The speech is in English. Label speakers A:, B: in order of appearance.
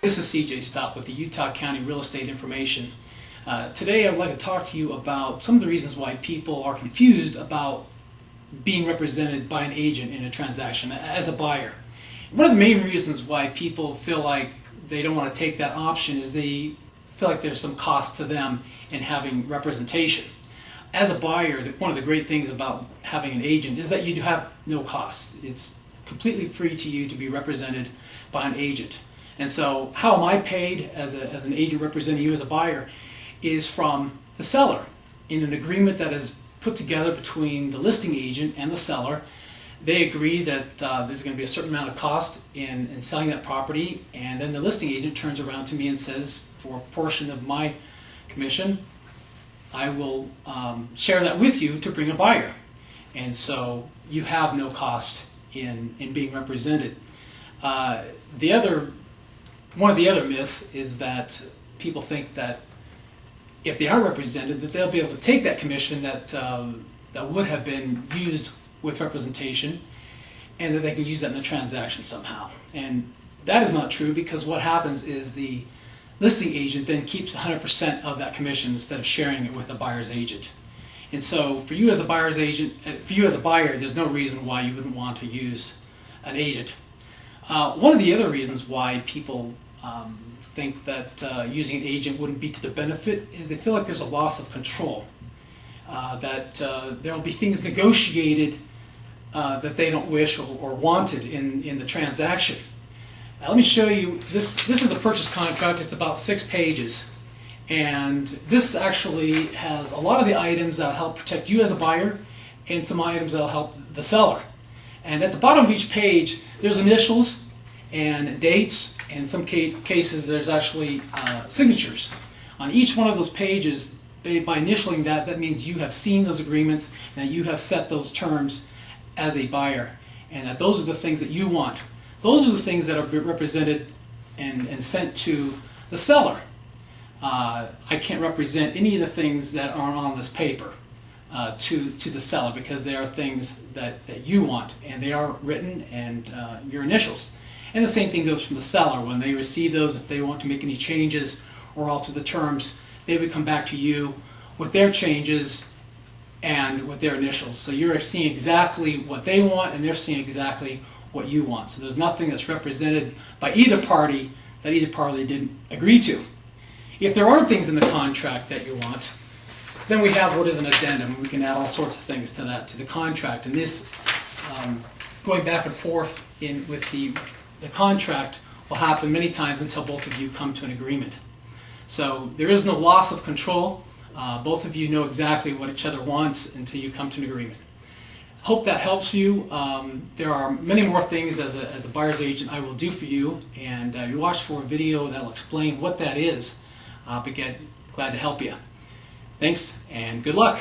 A: This is CJ Stott with the Utah County Real Estate Information. Today I would like to talk to you about some of the reasons why people are confused about being represented by an agent in a transaction as a buyer. One of the main reasons why people feel like they don't want to take that option is they feel like there's some cost to them in having representation. As a buyer, one of the great things about having an agent is that you have no cost. It's completely free to you to be represented by an agent. And so how am I paid as an agent representing you as a buyer is from the seller in an agreement that is put together between the listing agent and the seller. They agree that there's going to be a certain amount of cost in selling that property, and then the listing agent turns around to me and says, for a portion of my commission, I will share that with you to bring a buyer. And so you have no cost in being represented. One of the other myths is that people think that if they are represented, that they'll be able to take that commission that would have been used with representation, and that they can use that in the transaction somehow. And that is not true, because what happens is the listing agent then keeps 100% of that commission instead of sharing it with the buyer's agent. And so for you as a buyer's agent, for you as a buyer, there's no reason why you wouldn't want to use an agent. One of the other reasons why people think that using an agent wouldn't be to the benefit is they feel like there's a loss of control, that there will be things negotiated that they don't wish or wanted in the transaction. Now, let me show you, this is a purchase contract. It's about 6 pages, and this actually has a lot of the items that will help protect you as a buyer and some items that will help the seller. And at the bottom of each page there's initials and dates. In some cases there's actually signatures. On each one of those pages, by initialing that means you have seen those agreements and that you have set those terms as a buyer, and that those are the things that you want. Those are the things that are represented and sent to the seller. I can't represent any of the things that are on this paper to the seller, because they are things that you want, and they are written and your initials. And the same thing goes from the seller. When they receive those, if they want to make any changes or alter the terms, they would come back to you with their changes and with their initials. So you're seeing exactly what they want, and they're seeing exactly what you want. So there's nothing that's represented by either party that either party didn't agree to. If there are things in the contract that you want, then we have what is an addendum. We can add all sorts of things to the contract. And this, going back and forth with the contract, will happen many times until both of you come to an agreement. So there is no loss of control. Both of you know exactly what each other wants until you come to an agreement. Hope that helps you. There are many more things as a buyer's agent I will do for you, and you watch for a video that will explain what that is. I'll be glad to help you. Thanks, and good luck.